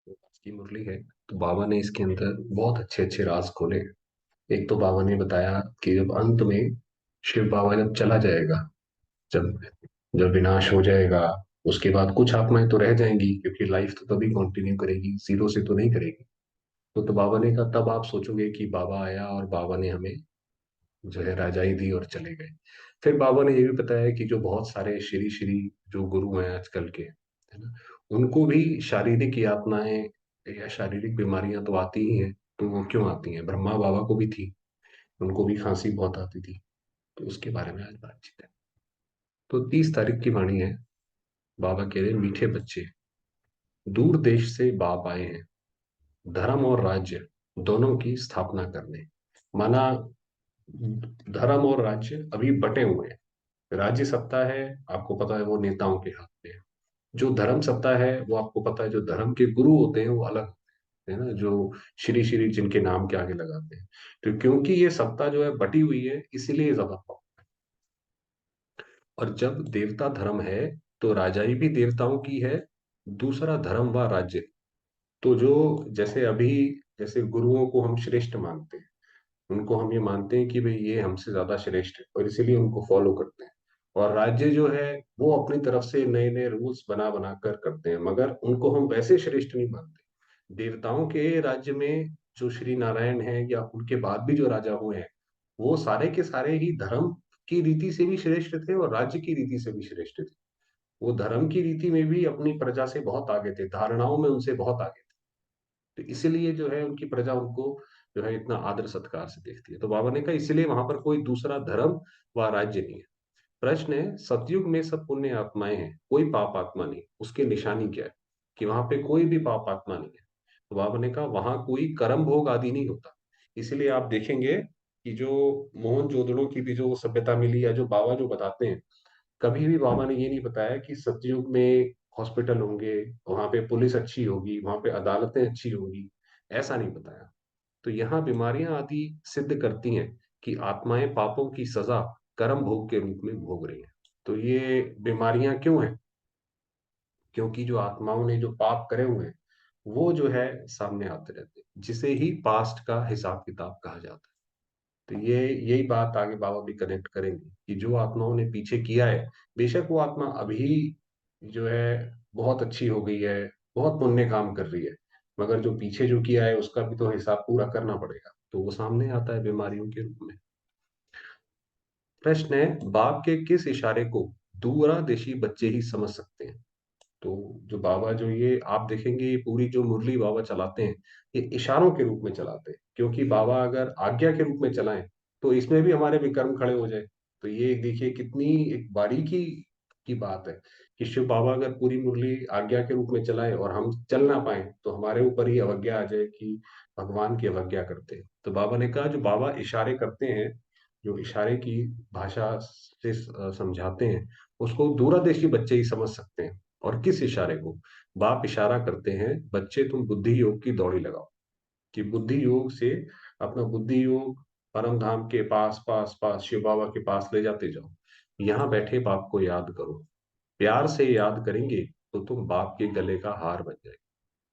आज की मुरली है। तो बाबा ने इसके अंदर बहुत अच्छे अच्छे राज खोले। एक तो बाबा ने बताया कि जब अंत में शिव बाबा जब चला जाएगा, जब जब विनाश हो जाएगा, उसके बाद कुछ आत्माएं तो रह जाएंगी, क्योंकि लाइफ तो तभी कंटिन्यू करेगी, जीरो से तो नहीं करेगी। तो बाबा ने कहा, तब आप सोचोगे कि बाबा आया और बाबा ने हमें जो है राजाई दी और चले गए। फिर बाबा ने ये भी बताया कि जो बहुत सारे श्री श्री जो गुरु हैं आजकल के, है ना, उनको भी शारीरिक यातनाएं या शारीरिक बीमारियां तो आती ही हैं। तो वो क्यों आती हैं? ब्रह्मा बाबा को भी थी, उनको भी खांसी बहुत आती थी। तो उसके बारे में आज बातचीत है। तो 30 तारीख की वाणी है। बाबा कह रहे हैं, मीठे बच्चे, दूर देश से बाप आए हैं धर्म और राज्य दोनों की स्थापना करने। माना, धर्म और राज्य अभी बटे हुए हैं। राज्य सत्ता है, आपको पता है, वो नेताओं के हाथ में है। जो धर्म सत्ता है, वो आपको पता है, जो धर्म के गुरु होते हैं वो अलग होते हैं ना, जो श्री श्री जिनके नाम के आगे लगाते हैं। तो क्योंकि ये सत्ता जो है बटी हुई है, इसीलिए ज्यादा पावर। और जब देवता धर्म है, तो राजाई भी देवताओं की है। दूसरा धर्म व राज्य, तो जो जैसे अभी, जैसे गुरुओं को हम श्रेष्ठ मानते हैं, उनको हम ये मानते हैं कि भाई ये हमसे ज्यादा श्रेष्ठ है, और इसीलिए उनको फॉलो करते हैं। और राज्य जो है, वो अपनी तरफ से नए नए रूल्स बना बना कर करते हैं, मगर उनको हम वैसे श्रेष्ठ नहीं मानते। देवताओं के राज्य में जो श्री नारायण है, या उनके बाद भी जो राजा हुए हैं, वो सारे के सारे ही धर्म की रीति से भी श्रेष्ठ थे और राज्य की रीति से भी श्रेष्ठ थे। वो धर्म की रीति में भी अपनी प्रजा से बहुत आगे थे, धारणाओं में उनसे बहुत आगे थे। तो इसीलिए जो है उनकी प्रजा उनको जो है इतना आदर सत्कार से देखती है। तो बाबा ने कहा, इसलिए वहां पर कोई दूसरा धर्म व राज्य नहीं है। प्रश्न है, सतयुग में सब पुण्य आत्माएं हैं, कोई पाप आत्मा नहीं, उसकी निशानी क्या है? कि वहां पे कोई भी पाप आत्मा नहीं है। तो बाबा ने कहा, वहां कोई कर्म भोग आदि नहीं होता। इसलिए आप देखेंगे कि जो मोहनजोदड़ो की भी जो सभ्यता मिली, या जो बाबा जो बताते हैं, कभी भी बाबा ने ये नहीं बताया कि सतयुग में हॉस्पिटल होंगे, वहां पे पुलिस अच्छी होगी, वहां पे अदालतें अच्छी होगी। ऐसा नहीं बताया। तो यहाँ बीमारियां आदि सिद्ध करती हैं कि आत्माएं पापों की सजा कर्म भोग के रूप में भोग रही हैं। तो ये बीमारियां क्यों हैं? क्योंकि जो आत्माओं ने जो पाप करे हुए हैं, वो जो है सामने आते रहते हैं, जिसे ही पास्ट का हिसाब किताब कहा जाता है। तो ये यही बात आगे बाबा भी कनेक्ट करेंगे कि जो आत्माओं ने पीछे किया है, बेशक वो आत्मा अभी जो है बहुत अच्छी हो गई है, बहुत पुण्य काम कर रही है, मगर जो पीछे जो किया है उसका भी तो हिसाब पूरा करना पड़ेगा। तो वो सामने आता है बीमारियों के रूप में। प्रश्न है, बाप के किस इशारे को दूरदेशी बच्चे ही समझ सकते हैं? तो जो बाबा जो ये आप देखेंगे, ये पूरी जो मुरली बाबा चलाते हैं, ये इशारों के रूप में चलाते हैं। क्योंकि बाबा अगर आज्ञा के रूप में चलाएं, तो इसमें भी हमारे विकर्म खड़े हो जाए। तो ये देखिए कितनी एक बारीकी की बात है कि शिव बाबा अगर पूरी मुरली आज्ञा के रूप में चलाए और हम चल ना पाए, तो हमारे ऊपर ही अवज्ञा आ जाए कि भगवान की अवज्ञा करते हैं। तो बाबा ने कहा, जो बाबा इशारे करते हैं, जो इशारे की भाषा से समझाते हैं, उसको दूरदेशी बच्चे ही समझ सकते हैं। और किस इशारे को? बाप इशारा करते हैं, बच्चे तुम बुद्धि योग की दौड़ी लगाओ, कि बुद्धि योग से अपना बुद्धि योग परम धाम के पास पास पास शिव बाबा के पास ले जाते जाओ। यहाँ बैठे बाप को याद करो, प्यार से याद करेंगे तो तुम बाप के गले का हार बन जाएंगे।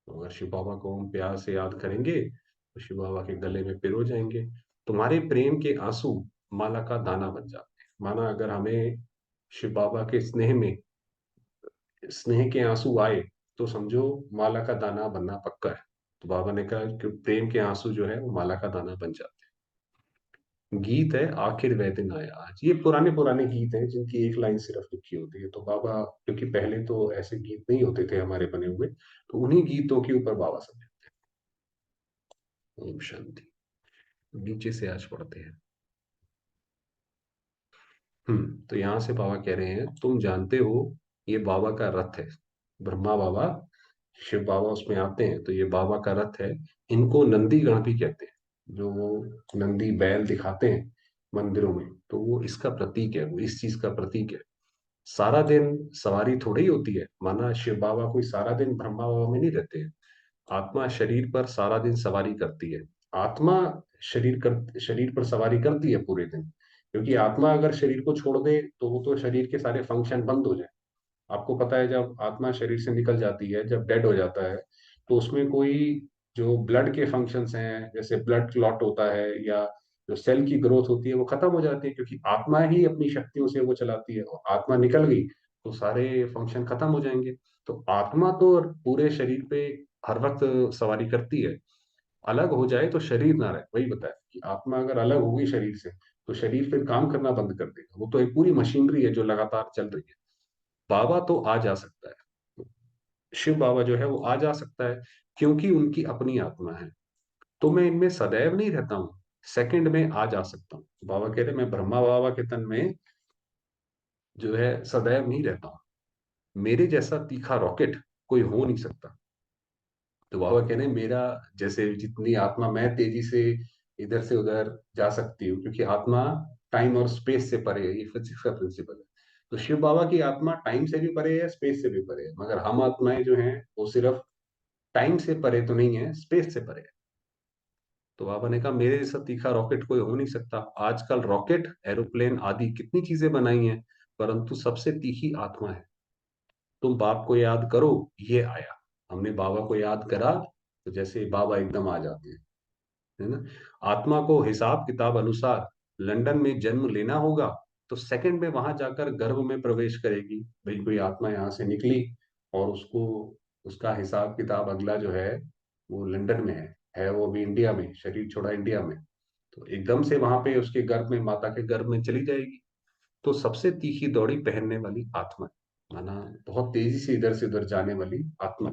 तो अगर शिव बाबा को हम प्यार से याद करेंगे, तो शिव बाबा के गले में पिरो जाएंगे। तुम्हारे प्रेम के आंसू माला का दाना बन जाते हैं। माना अगर हमें शिव बाबा के स्नेह में स्नेह के आंसू आए, तो समझो माला का दाना बनना पक्का है। तो बाबा ने कहा कि प्रेम के आंसू जो है वो माला का दाना बन जाते हैं। गीत है, आखिर वह दिन आया आज। ये पुराने पुराने गीत हैं जिनकी एक लाइन सिर्फ लिखी होती है। तो बाबा, क्योंकि पहले तो ऐसे गीत नहीं होते थे हमारे बने हुए, तो उन्हीं गीतों के ऊपर बाबा समझे। ओम शांति। नीचे से आज पढ़ते हैं। तो यहां से बाबा कह रहे हैं, तुम जानते हो ये बाबा का रथ है। ब्रह्मा बाबा, शिव बाबा उसमें आते हैं, तो ये बाबा का रथ है। इनको नंदी गण भी कहते हैं। जो वो नंदी बैल दिखाते हैं मंदिरों में, तो वो इसका प्रतीक है, वो इस चीज का प्रतीक है। सारा दिन सवारी थोड़ी ही होती है। माना शिव बाबा कोई सारा दिन ब्रह्मा बाबा में नहीं रहते हैं। आत्मा शरीर पर सारा दिन सवारी करती है। आत्मा शरीर पर सवारी करती है पूरे दिन। क्योंकि आत्मा अगर शरीर को छोड़ दे, तो वो तो शरीर के सारे फंक्शन बंद हो जाए। आपको पता है, जब आत्मा शरीर से निकल जाती है, जब डेड हो जाता है, तो उसमें कोई जो ब्लड के फंक्शंस हैं, जैसे ब्लड क्लॉट होता है या जो सेल की ग्रोथ होती है, वो खत्म हो जाती है, क्योंकि आत्मा ही अपनी शक्तियों से वो चलाती है, और आत्मा निकल गई तो सारे फंक्शन खत्म हो जाएंगे। तो आत्मा तो पूरे शरीर पे हर वक्त सवारी करती है। अलग हो जाए तो शरीर ना रहे, वही बताया कि आत्मा अगर अलग होगी शरीर से तो शरीर फिर काम करना बंद कर देगा। वो तो एक पूरी मशीनरी है जो लगातार चल रही है। बाबा तो आ जा सकता है, शिव बाबा जो है वो आ जा सकता है, क्योंकि उनकी अपनी आत्मा है। तो मैं इनमें सदैव नहीं रहता हूँ, सेकंड में आ जा सकता हूँ। बाबा कह रहे मैं ब्रह्मा बाबा के तन में जो है सदैव नहीं रहता हूँ। मेरे जैसा तीखा रॉकेट कोई हो नहीं सकता। तो बाबा कह रहे हैं मेरा जैसे जितनी आत्मा, मैं तेजी से इधर से उधर जा सकती हूँ, क्योंकि आत्मा टाइम और स्पेस से परे है, ये फिजिक्स का प्रिंसिपल है। तो शिव बाबा की आत्मा टाइम से भी परे है, स्पेस से भी परे है, मगर हम आत्माएं जो हैं वो सिर्फ टाइम से परे तो नहीं है, स्पेस से परे है। तो बाबा ने कहा मेरे जैसा तीखा रॉकेट कोई हो नहीं सकता। आजकल रॉकेट, एरोप्लेन आदि कितनी चीजें बनाई हैं, परंतु सबसे तीखी आत्मा है। तुम बाप को याद करो, ये आया। हमने बाबा को याद करा तो जैसे बाबा एकदम आ जाते हैं, है ना। आत्मा को हिसाब किताब अनुसार लंदन में जन्म लेना होगा, तो सेकंड में वहां जाकर गर्भ में प्रवेश करेगी। भाई कोई आत्मा यहाँ से निकली और उसको, उसका हिसाब किताब अगला जो है वो लंदन में है वो अभी इंडिया में, शरीर छोड़ा इंडिया में, तो एकदम से वहां पे उसके गर्भ में, माता के गर्भ में चली जाएगी। तो सबसे तीखी दौड़ी पहनने वाली आत्मा, माना बहुत तेजी से इधर से उधर जाने वाली आत्मा।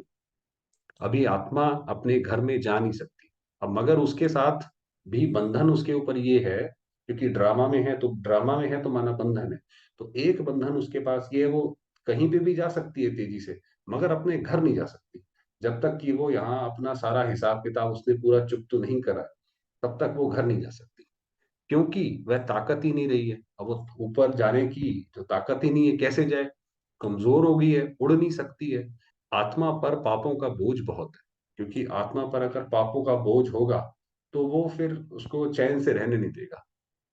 अभी आत्मा अपने घर में जा नहीं सकती। अब मगर उसके साथ भी बंधन उसके ऊपर ये है, क्योंकि ड्रामा में है, तो ड्रामा में है तो माना बंधन है। तो एक बंधन उसके पास ये है, वो कहीं पे भी जा सकती है तेजी से, मगर अपने घर नहीं जा सकती। जब तक कि वो यहाँ अपना सारा हिसाब किताब उसने पूरा चुकता नहीं करा, तब तक वो घर नहीं जा सकती, क्योंकि वह ताकत ही नहीं रही है। अब वो ऊपर जाने की जो ताकत ही नहीं है, कैसे जाए, कमजोर हो गई है, उड़ नहीं सकती है। आत्मा पर पापों का बोझ बहुत है, क्योंकि आत्मा पर अगर पापों का बोझ होगा तो वो फिर उसको चैन से रहने नहीं देगा।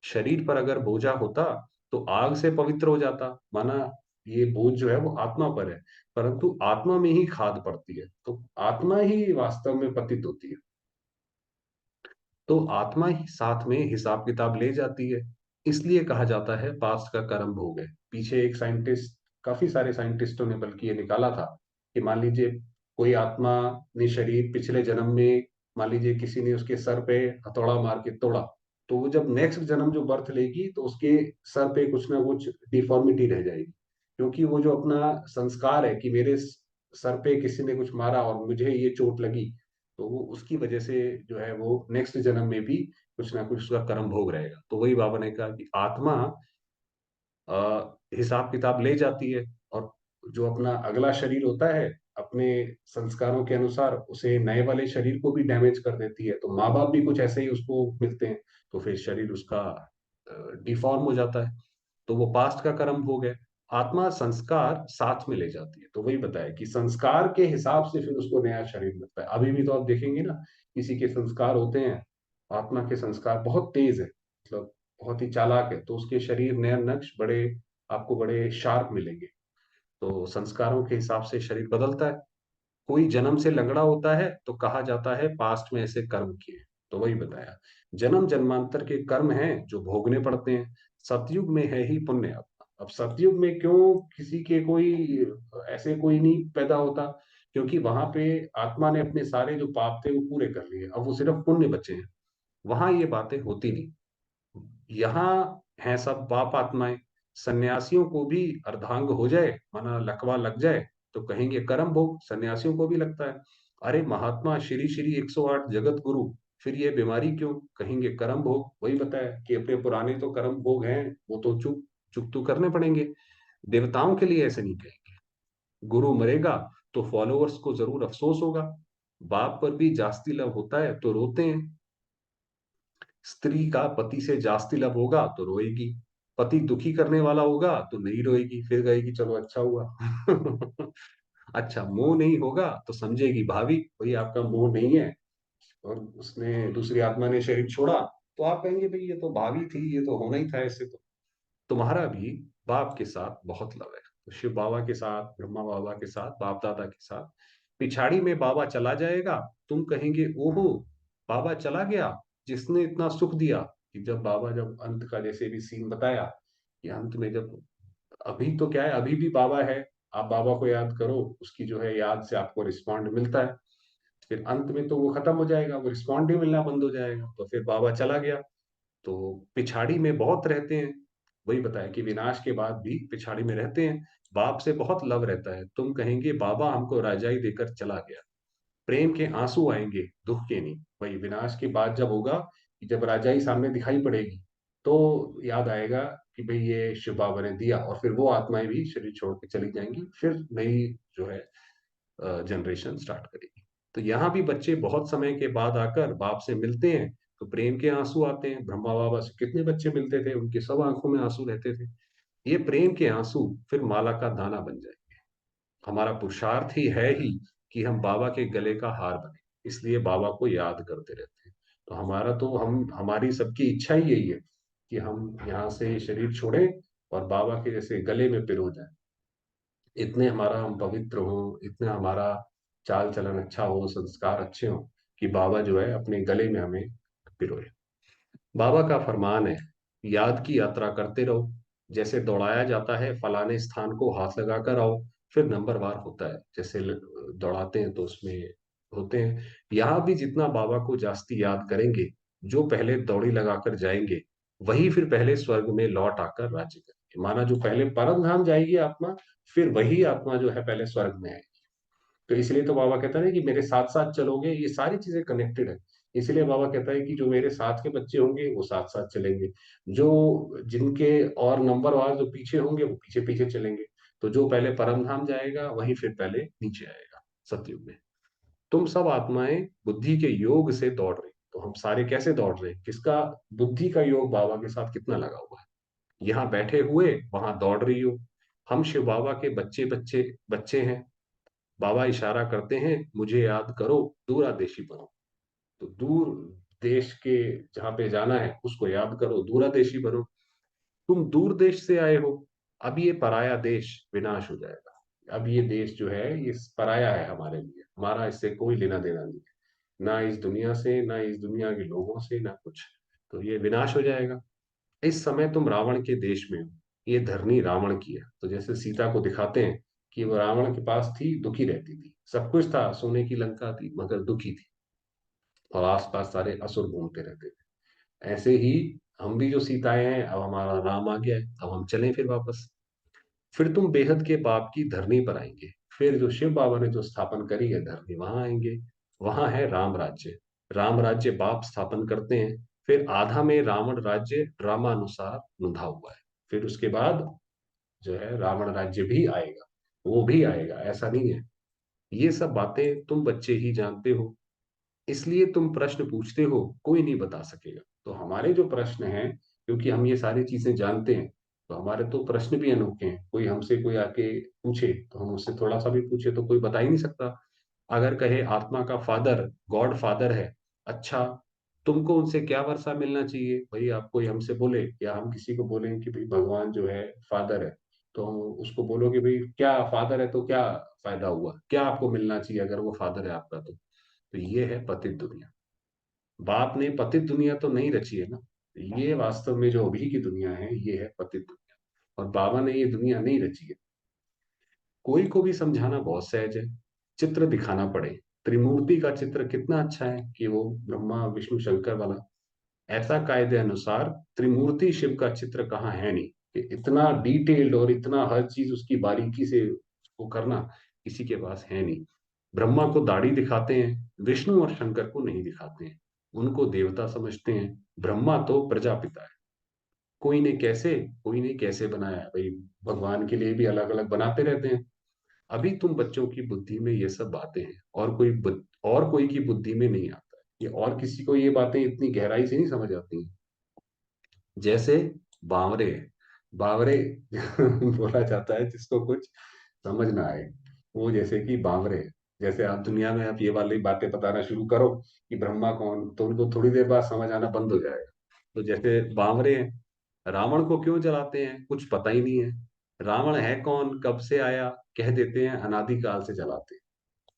शरीर पर अगर बोझा होता तो आग से पवित्र हो जाता, माना ये बोझ जो है वो आत्मा पर है, परंतु आत्मा में ही खाद पड़ती है, तो आत्मा ही वास्तव में पतित होती है। तो आत्मा ही साथ में हिसाब किताब ले जाती है। इसलिए कहा जाता है पास्ट का कर्म भोग है। पीछे एक साइंटिस्ट, काफी सारे साइंटिस्टों ने बल्कि ये निकाला था कि मान लीजिए कोई आत्मा ने शरीर पिछले जन्म में, मान लीजिए किसी ने उसके सर पे हथौड़ा मार के तोड़ा, तो वो जब नेक्स्ट जन्म जो बर्थ लेगी तो उसके सर पे कुछ ना कुछ डिफॉर्मिटी रह जाएगी, क्योंकि वो जो अपना संस्कार है कि मेरे सर पे किसी ने कुछ मारा और मुझे ये चोट लगी, तो वो उसकी वजह से जो है वो नेक्स्ट जन्म में भी कुछ ना कुछ उसका कर्म भोग रहेगा। तो वही बाबा ने कहा कि आत्मा हिसाब किताब ले जाती है, और जो अपना अगला शरीर होता है अपने संस्कारों के अनुसार उसे नए वाले शरीर को भी डैमेज कर देती है। तो माँ बाप भी कुछ ऐसे ही उसको मिलते हैं, तो फिर शरीर उसका डिफॉर्म हो जाता है। तो वो पास्ट का कर्म हो गया। आत्मा संस्कार साथ में ले जाती है, तो वही बताया कि संस्कार के हिसाब से फिर उसको नया शरीर मिलता है। अभी भी तो आप देखेंगे ना, किसी के संस्कार होते हैं, आत्मा के संस्कार बहुत तेज है, मतलब बहुत ही चालाक है, तो उसके शरीर नए नक्श बड़े, आपको बड़े शार्प मिलेंगे। तो संस्कारों के हिसाब से शरीर बदलता है। कोई जन्म से लंगड़ा होता है तो कहा जाता है पास्ट में ऐसे कर्म किए। तो वही बताया, जन्म जन्मांतर के कर्म हैं जो भोगने पड़ते हैं। सतयुग में है ही पुण्य आत्मा। अब सतयुग में क्यों किसी के कोई ऐसे कोई नहीं पैदा होता, क्योंकि वहां पे आत्मा ने अपने सारे जो पाप थे वो पूरे कर लिए, अब वो सिर्फ पुण्य बचे हैं। वहां ये बातें होती नहीं। यहाँ है सब पाप आत्माएं। सन्यासियों को भी अर्धांग हो जाए, माना लकवा लग जाए, तो कहेंगे कर्म भोग, सन्यासियों को भी लगता है। अरे महात्मा श्री श्री 108 जगत गुरु, फिर ये बीमारी क्यों, कहेंगे कर्म भोग। वही बताया कि अपने पुराने तो कर्म भोग हैं, वो तो चुप चुप तो करने पड़ेंगे। देवताओं के लिए ऐसे नहीं कहेंगे। गुरु मरेगा तो फॉलोअर्स को जरूर अफसोस होगा। बाप पर भी जास्ती लव होता है तो रोते हैं। स्त्री का पति से जास्ती लब होगा तो रोएगी। पति दुखी करने वाला होगा तो नहीं रोएगी, फिर कहेगी चलो अच्छा हुआ। अच्छा मोह नहीं होगा तो समझेगी भाभी भाई आपका मोह नहीं है, और उसने दूसरी आत्मा ने शरीर छोड़ा, तो आप कहेंगे भाई ये तो भाभी थी, ये तो होना ही था ऐसे। तो तुम्हारा भी बाप के साथ बहुत लव है। तो शिव बाबा के साथ, ब्रह्मा बाबा के साथ, बाप दादा के साथ पिछाड़ी में बाबा चला जाएगा, तुम कहेंगे ओहो बाबा चला गया, जिसने इतना सुख दिया। कि जब बाबा, जब अंत का जैसे भी सीन बताया कि अंत में जब, अभी तो क्या है, अभी भी बाबा है, आप बाबा को याद करो, उसकी जो है याद से आपको रिस्पॉन्ड मिलता है। फिर अंत में तो वो खत्म हो जाएगा, वो रिस्पॉन्ड भी मिलना बंद हो जाएगा, तो फिर बाबा चला गया। तो पिछाड़ी में बहुत रहते हैं, वही बताया कि विनाश के बाद भी पिछाड़ी में रहते हैं, बाप से बहुत लव रहता है। तुम कहेंगे बाबा हमको राजाई देकर चला गया, प्रेम के आंसू आएंगे, दुख के नहीं। वही विनाश की बात जब होगा, कि जब राजाई सामने दिखाई पड़ेगी, तो याद आएगा कि भाई ये शिव बाबा ने दिया, और फिर वो आत्माएं भी शरीर छोड़ के चली जाएंगी, फिर नई जो है जनरेशन स्टार्ट करेगी। तो यहाँ भी बच्चे बहुत समय के बाद आकर बाप से मिलते हैं, तो प्रेम के आंसू आते हैं। ब्रह्मा बाबा से कितने बच्चे मिलते थे, उनके सब आंखों में आंसू रहते थे। ये प्रेम के आंसू फिर माला का दाना बन जाए। हमारा पुरुषार्थ ही है ही कि हम बाबा के गले का हार बने, इसलिए बाबा को याद करते रहते हैं। तो हमारा तो, हम हमारी सबकी इच्छा ही यही है कि हम यहाँ से शरीर छोड़ें और बाबा के जैसे गले में पिरो जाए। इतने हमारा हम पवित्र हो, इतना हमारा चाल चलन अच्छा हो, संस्कार अच्छे हो, कि बाबा जो है अपने गले में हमें पिरोए। बाबा का फरमान है, याद की यात्रा करते रहो। जैसे दौड़ाया जाता है फलाने स्थान को हाथ लगा कर आओ, फिर नंबरवार होता है, जैसे दौड़ाते हैं तो उसमें होते हैं। यहाँ भी जितना बाबा को जास्ती याद करेंगे, जो पहले दौड़ी लगाकर जाएंगे, वही फिर पहले स्वर्ग में लौट आकर राज्य करेंगे। माना जो पहले परम धाम जाएगी आत्मा, फिर वही आत्मा जो है पहले स्वर्ग में आएगी। तो इसलिए तो बाबा कहता है ना कि मेरे साथ साथ चलोगे, ये सारी चीजें कनेक्टेड है। इसलिए बाबा कहता है कि जो मेरे साथ के बच्चे होंगे वो साथ साथ चलेंगे, जो जिनके और नंबरवार जो पीछे होंगे वो पीछे पीछे चलेंगे। तो जो पहले परम धाम जाएगा वही फिर पहले नीचे आएगा सतयुग में। तुम सब आत्माएं बुद्धि के योग से दौड़ रही, तो हम सारे कैसे दौड़ रहे हैं, किसका बुद्धि का योग बाबा के साथ कितना लगा हुआ है। यहाँ बैठे हुए वहां दौड़ रही हो। हम शिव बाबा के बच्चे बच्चे बच्चे हैं। बाबा इशारा करते हैं, मुझे याद करो, दूरादेशी बनो। तो दूर देश के जहां पे जाना है उसको याद करो, दूरादेशी बनो। तुम दूर देश से आए हो, अब ये पराया देश विनाश हो जाएगा। अब ये देश जो है ये पराया है हमारे लिए, हमारा इससे कोई लेना देना नहीं है, ना इस दुनिया से, ना इस दुनिया के लोगों से, ना कुछ। तो ये विनाश हो जाएगा। इस समय तुम रावण के देश में हो, ये धरनी रावण की है। तो जैसे सीता को दिखाते हैं कि वो रावण के पास थी, दुखी रहती थी, सब कुछ था, सोने की लंका थी, मगर दुखी थी, और आसपास सारे असुर घूमते रहते थे। ऐसे ही हम भी जो सीताएं हैं, अब हमारा राम आ गया है, अब हम चलें फिर वापस। फिर तुम बेहद के बाप की धरनी पर आएंगे, फिर जो शिव बाबा ने जो स्थापन करी है धरनी, वहां आएंगे। वहां है राम राज्य। राम राज्य बाप स्थापन करते हैं। फिर आधा में रावण राज्य ड्रामानुसार रुंधा हुआ है। फिर उसके बाद जो है रावण राज्य भी आएगा, वो भी आएगा, ऐसा नहीं है। ये सब बातें तुम बच्चे ही जानते हो, इसलिए तुम प्रश्न पूछते हो, कोई नहीं बता सकेगा। तो हमारे जो प्रश्न हैं, क्योंकि हम ये सारी चीजें जानते हैं, तो हमारे तो प्रश्न भी अनोखे हैं। कोई हमसे कोई आके पूछे तो हम उससे थोड़ा सा भी पूछे तो कोई बता ही नहीं सकता। अगर कहे आत्मा का फादर गॉड फादर है, अच्छा तुमको उनसे क्या वर्षा मिलना चाहिए भाई। आप कोई हमसे बोले, या हम किसी को बोलें कि भाई भगवान जो है फादर है, तो उसको बोलो कि भाई क्या फादर है तो क्या फायदा हुआ, क्या आपको मिलना चाहिए अगर वो फादर है आपका। तो ये है पतित दुनिया। बाप ने पतित दुनिया तो नहीं रची है ना, ये वास्तव में जो अभी की दुनिया है ये है पतित दुनिया, और बाबा ने ये दुनिया नहीं रची है। कोई को भी समझाना बहुत सहज है, चित्र दिखाना पड़े। त्रिमूर्ति का चित्र कितना अच्छा है कि वो ब्रह्मा विष्णु शंकर वाला, ऐसा कायदे अनुसार त्रिमूर्ति शिव का चित्र कहाँ है नहीं, कि इतना डिटेल्ड और इतना हर चीज उसकी बारीकी से उसको करना किसी के पास है नहीं। ब्रह्मा को दाढ़ी दिखाते हैं, विष्णु और शंकर को नहीं दिखाते हैं, उनको देवता समझते हैं। ब्रह्मा तो प्रजापिता है। कोई ने कैसे बनाया है भाई, भगवान के लिए भी अलग अलग बनाते रहते हैं। अभी तुम बच्चों की बुद्धि में ये सब बातें हैं, और कोई की बुद्धि में नहीं आता है ये, और किसी को ये बातें इतनी गहराई से नहीं समझ आती। जैसे बावरे हैं, बावरे बोला जाता है जिसको कुछ समझ ना आए, वो जैसे कि बावरे हैं। जैसे आप दुनिया में आप ये वाली बातें बताना शुरू करो कि ब्रह्मा कौन, तो उनको थोड़ी देर बाद समझ आना बंद हो जाएगा। तो जैसे बावरे हैं, रावण को क्यों जलाते हैं, कुछ पता ही नहीं है। रावण है कौन, कब से आया, कह देते हैं अनादिकाल से जलाते हैं।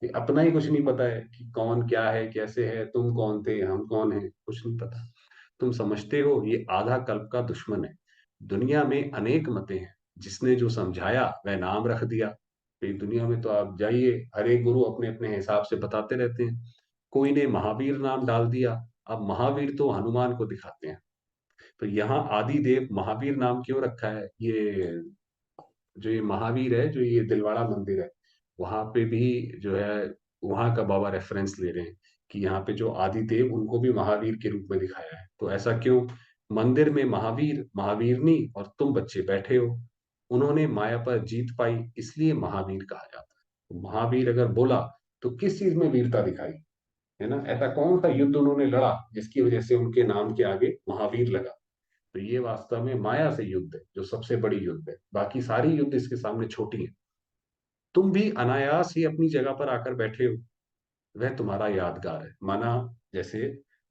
कि अपना ही कुछ नहीं पता है कि कौन क्या है, कैसे है, तुम कौन थे, हम कौन है, कुछ नहीं पता। तुम समझते हो ये आधा कल्प का दुश्मन है। दुनिया में अनेक मते हैं, जिसने जो समझाया वह नाम रख दिया। तो ये दुनिया में तो आप जाइए, हर एक गुरु अपने अपने हिसाब से बताते रहते हैं। कोई ने महावीर नाम डाल दिया। अब महावीर तो हनुमान को दिखाते हैं। तो यहाँ आदि देव महावीर नाम क्यों रखा है? ये जो ये महावीर है, जो ये दिलवाड़ा मंदिर है, वहां पे भी जो है, वहां का बाबा रेफरेंस ले रहे हैं कि यहाँ पे जो आदि देव, उनको भी महावीर के रूप में दिखाया है। तो ऐसा क्यों? मंदिर में महावीर महावीरनी और तुम बच्चे बैठे हो। उन्होंने माया पर जीत पाई, इसलिए महावीर कहा जाता है। तो महावीर अगर बोला तो किस चीज में वीरता दिखाई, है ना? ऐसा कौन सा युद्ध उन्होंने लड़ा जिसकी वजह से उनके नाम के आगे महावीर लगा? तो ये वास्तव में माया से युद्ध है, जो सबसे बड़ी युद्ध है। बाकी सारी युद्ध इसके सामने छोटी है। तुम भी अनायास ही अपनी जगह पर आकर बैठे हो। वह तुम्हारा यादगार है। माना जैसे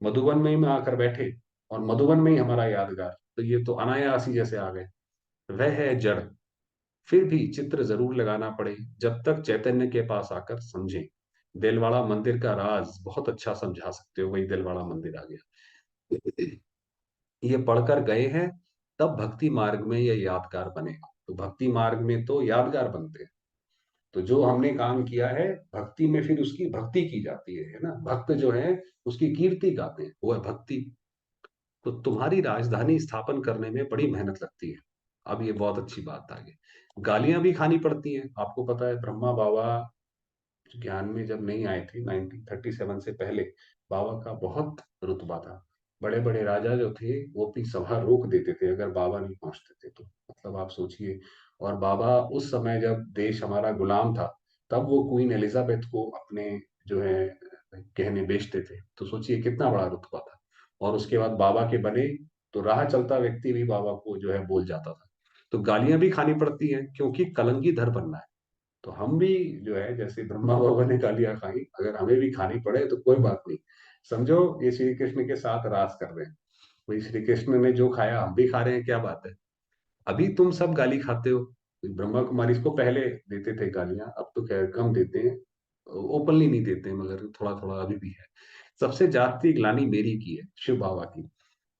मधुबन में ही में आकर बैठे, और मधुबन में ही हमारा यादगार, तो ये तो अनायास ही जैसे आ गए। वह है जड़। फिर भी चित्र जरूर लगाना पड़े, जब तक चैतन्य के पास आकर समझे। दिलवाड़ा मंदिर का राज बहुत अच्छा समझा सकते हो, वही दिलवाड़ा मंदिर आ गया। ये पढ़कर गए हैं, तब भक्ति मार्ग में ये यादगार बनेगा। तो भक्ति मार्ग में तो यादगार बनते हैं। तो जो हमने काम किया है भक्ति में, फिर उसकी भक्ति की जाती है ना? भक्त जो है उसकी कीर्ति गाते हैं, वो है भक्ति। तो तुम्हारी राजधानी स्थापन करने में बड़ी मेहनत लगती है। अब ये बहुत अच्छी बात आ गई। गालियां भी खानी पड़ती हैं। आपको पता है ब्रह्मा बाबा ज्ञान में जब नहीं आए थे 1937 से पहले, बाबा का बहुत रुतबा था। बड़े बड़े राजा जो थे वो भी सभा रोक देते थे अगर बाबा नहीं पहुंचते थे तो। मतलब आप सोचिए। और बाबा उस समय जब देश हमारा गुलाम था, तब वो क्वीन एलिजाबेथ को अपने जो है गहने बेचते थे। तो सोचिए कितना बड़ा रुतबा था। और उसके बाद बाबा के बने, तो राह चलता व्यक्ति भी बाबा को जो है बोल जाता था। तो गालियां भी खानी पड़ती हैं, क्योंकि कलंगीधर बनना है। तो हम भी जो है, जैसे ब्रह्मा बाबा ने गालियां खाई, अगर हमें भी खानी पड़े तो कोई बात नहीं। समझो ये श्री कृष्ण के साथ रास कर रहे हैं। वही श्री कृष्ण ने जो खाया हम भी खा रहे हैं, क्या बात है? अभी तुम सब गाली खाते हो। ब्रह्मा कुमारी इसको पहले देते थे गालियां, अब तो खैर कम देते हैं। ओपनली नहीं देते हैं, मगर थोड़ा थोड़ा अभी भी है। सबसे जाती ग्लानि मेरी की है, शिव बाबा की।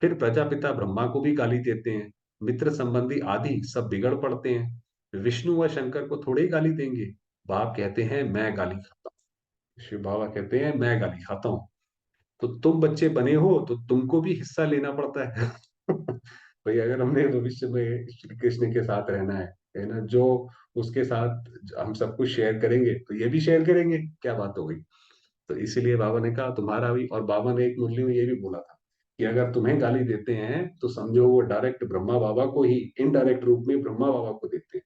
फिर प्रजापिता ब्रह्मा को भी गाली देते हैं। मित्र संबंधी आदि सब बिगड़ पड़ते हैं। विष्णु व शंकर को थोड़े ही गाली देंगे। बाप कहते हैं मैं गाली खाता हूँ, शिव बाबा कहते हैं मैं गाली खाता हूँ। तो तुम बच्चे बने हो तो तुमको भी हिस्सा लेना पड़ता है। भाई अगर हमने भविष्य में श्री कृष्ण के साथ रहना है ना, जो उसके साथ हम सब कुछ शेयर करेंगे, तो ये भी शेयर करेंगे, क्या बात हो गई? तो इसीलिए बाबा ने कहा तुम्हारा भी। और बाबा ने एक मुरली में ये भी बोला था कि अगर तुम्हें गाली देते हैं तो समझो वो डायरेक्ट ब्रह्मा बाबा को ही इनडायरेक्ट रूप में ब्रह्मा बाबा को देते हैं।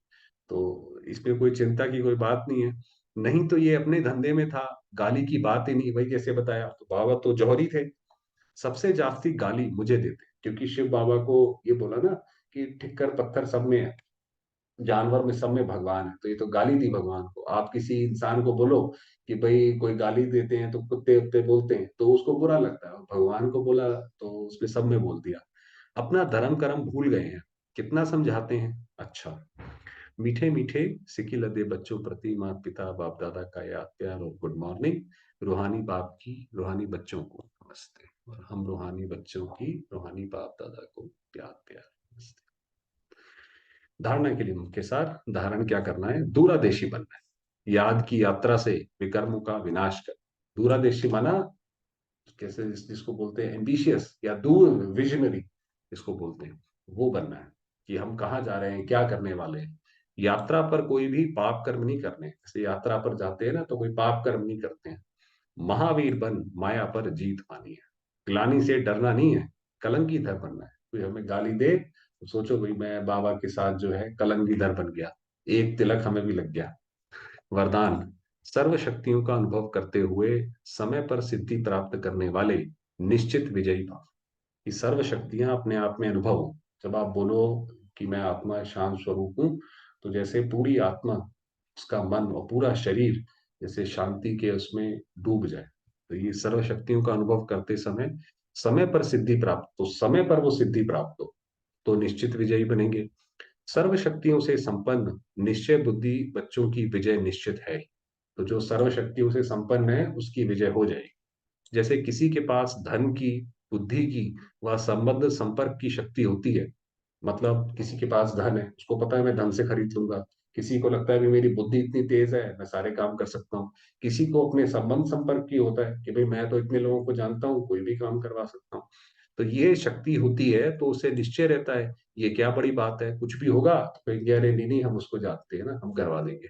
तो इसमें कोई चिंता की कोई बात नहीं है। नहीं तो ये अपने धंधे में था, गाली की बात ही नहीं। वही जैसे बताया, तो बाबा तो जौहरी थे। सबसे जास्ती गाली मुझे देते, क्योंकि शिव बाबा को ये बोला ना कि ठिक्कर पत्थर सब में है, जानवर में सब में भगवान है। तो ये तो गाली दी भगवान को। आप किसी इंसान को बोलो कि भाई कोई गाली देते हैं तो कुत्ते उत्ते बोलते हैं, तो उसको बुरा लगता है। और भगवान को बोला तो उसमें सब में बोल दिया। अपना धर्म कर्म भूल गए हैं। कितना समझाते हैं। अच्छा। मीठे मीठे सिकी लदे बच्चों प्रति माता पिता बाप दादा का याद प्यार और गुड मॉर्निंग। रूहानी बाप की रूहानी बच्चों को नमस्ते। और हम रूहानी बच्चों की रूहानी बाप दादा को प्यार प्यार नमस्ते। धारणा के लिए मुख्य सार। धारण क्या करना है? दूरादेशी बनना है। याद की यात्रा से विकर्मों का विनाश कर। दूरादेशी माना कैसे, जिसको बोलते हैं एम्बिशियस या दूर विजनरी, इसको बोलते हैं। वो बनना है कि हम कहाँ जा रहे हैं, क्या करने वाले हैं। यात्रा पर कोई भी पाप कर्म नहीं करने। जैसे यात्रा पर जाते हैं ना, तो कोई पाप कर्म नहीं करते हैं। महावीर बन माया पर जीत पानी है। ग्लानि से डरना नहीं है, कलंकीधर बनना है। कोई हमें गाली दे तो सोचो भाई मैं बाबा के साथ जो है कलंकीधर बन गया, एक तिलक हमें भी लग गया। वरदान। सर्व शक्तियों का अनुभव करते हुए समय पर सिद्धि प्राप्त करने वाले निश्चित विजयी भाव। कि सर्व शक्तियां अपने आप में अनुभव हो। जब आप बोलो कि मैं आत्मा शांत स्वरूप हूं, तो जैसे पूरी आत्मा, उसका मन और पूरा शरीर जैसे शांति के उसमें डूब जाए। तो ये सर्व शक्तियों का अनुभव करते समय समय पर सिद्धि प्राप्त, तो समय पर वो सिद्धि प्राप्त हो तो निश्चित विजयी बनेंगे। सर्व शक्तियों से संपन्न निश्चय बुद्धि बच्चों की विजय निश्चित है। तो जो सर्वशक्तियों से संपन्न है उसकी विजय हो जाएगी। जैसे किसी के पास धन की, बुद्धि की व संबंध संपर्क की शक्ति होती है, मतलब किसी के पास धन है, उसको पता है मैं धन से खरीद लूंगा। किसी को लगता है कि मेरी बुद्धि इतनी तेज है, मैं सारे काम कर सकता हूँ। किसी को अपने संबंध संपर्क की होता है कि भाई मैं तो इतने लोगों को जानता हूँ, कोई भी काम करवा सकता हूँ। तो ये शक्ति होती है तो उसे निश्चय रहता है, ये क्या बड़ी बात है, कुछ भी होगा तो कहेंगे अरे नहीं नहीं, हम उसको जानते हैं ना, हम करवा देंगे।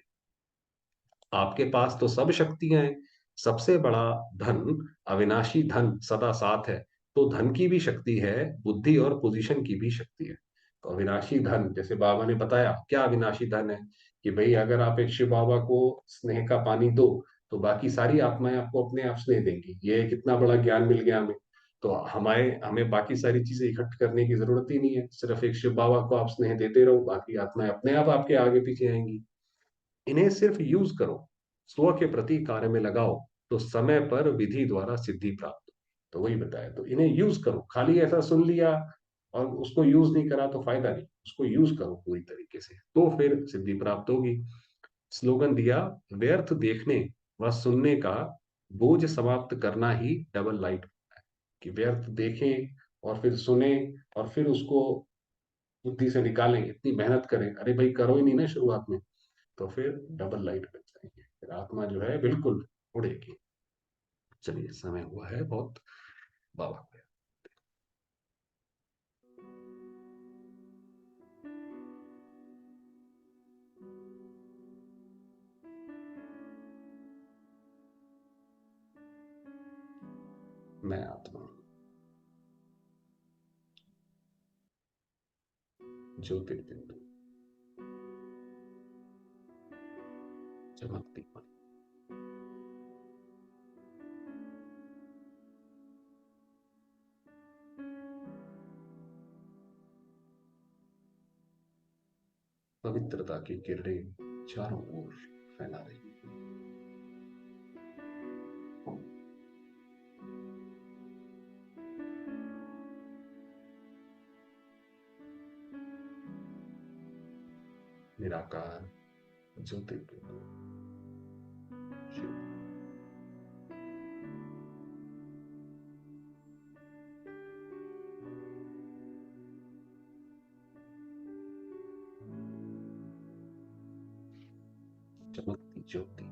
आपके पास तो सब शक्तियां हैं, सबसे बड़ा धन, अविनाशी धन सदा साथ है। तो धन की भी शक्ति है, बुद्धि और पोजीशन की भी शक्ति है। तो अविनाशी धन, जैसे बाबा ने बताया क्या अविनाशी धन है, कि भाई अगर आप एक शिव बाबा को स्नेह का पानी दो, तो बाकी सारी आत्माएं आपको अपने आप स्नेह देंगी। ये कितना बड़ा ज्ञान मिल गया हमें। तो हमें हमें बाकी सारी चीजें इकट्ठ करने की जरूरत ही नहीं है, सिर्फ एक शिव बाबा को आप स्नेह देते रहो, बाकी आत्माएं अपने आप आपके आगे पीछे आएंगी। इन्हें सिर्फ यूज करो, स्व के प्रति कार्य में लगाओ, तो समय पर विधि द्वारा सिद्धि प्राप्त हो। तो वही बताया, तो इन्हें यूज करो, खाली ऐसा सुन लिया और उसको यूज नहीं करा तो फायदा नहीं, उसको यूज करो पूरी तरीके से, तो फिर सिद्धि प्राप्त होगी। स्लोगन दिया, व्यर्थ देखने व सुनने का बोझ समाप्त करना ही डबल लाइट है। कि व्यर्थ देखें और फिर सुने और फिर उसको बुद्धि से निकालें, इतनी मेहनत करें, अरे भाई करो ही नहीं ना शुरुआत में, तो फिर डबल लाइट बन जाएंगे, फिर आत्मा जो है बिल्कुल उड़ेगी। चलिए समय हुआ है बहुत, बाबा को। मैं आत्मा हूँ, ज्योतिर्बिंदु, चमकती हुई, पवित्रता की किरणें चारों ओर फैला रही हैं। निराकार ज्योतिर्बिंदु शिव। चमकती ज्योति,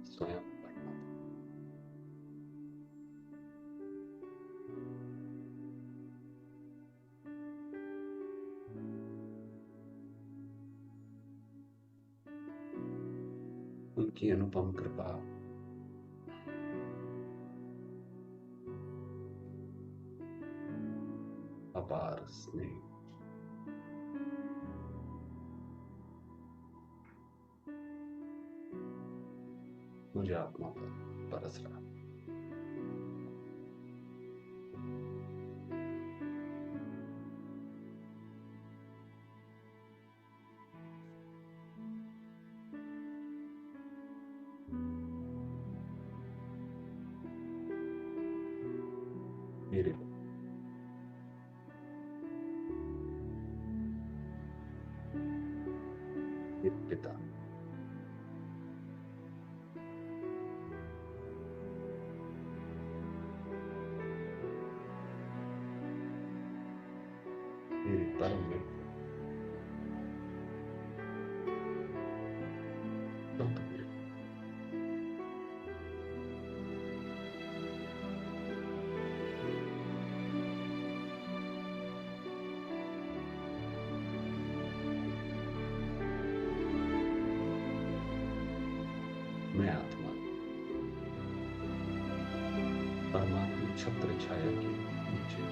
स्वयं परमात्मा। उनकी अनुपम कृपा, अपार स्नेह, मुझे आत्मा पर बरस रहा। मेरे मेरे पिता, मेरे परम मित्र, संत गुरु। मैं आत्मा परमात्मा छत्र छाया के नीचे।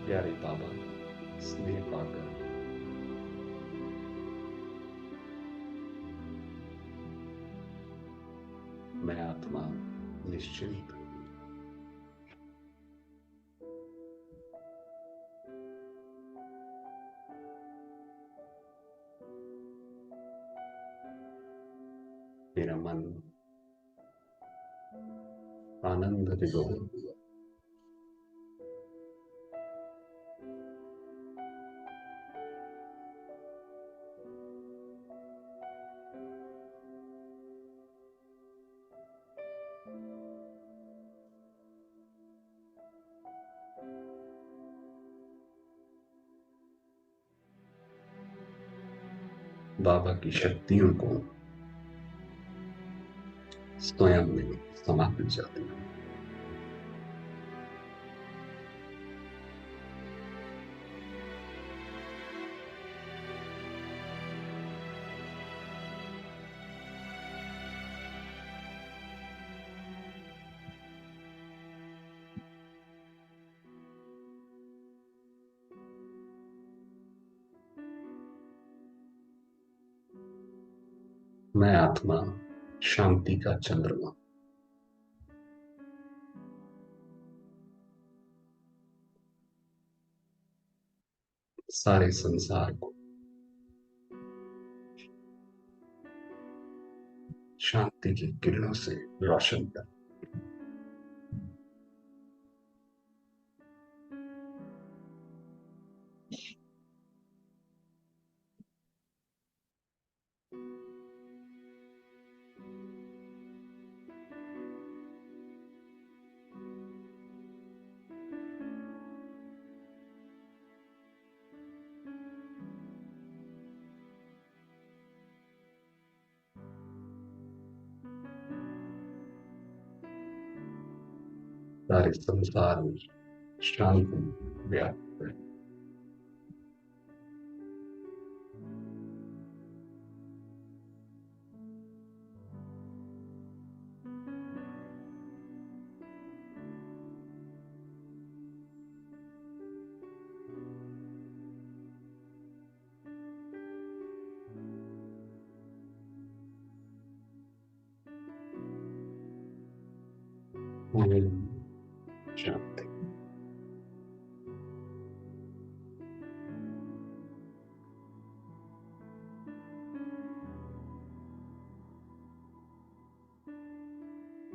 प्यारे बाबा, स्नेह पाकर मैं आत्मा निश्चिंत, मेरा मन आनंद विभोर। बाबा की शक्तियों को स्वयं में समाहित जाती है। मैं आत्मा शांति का चंद्रमा सारे संसार को शांति की किरणों से रोशन कर। सारे संसार में शांति व्याप्त है। ओम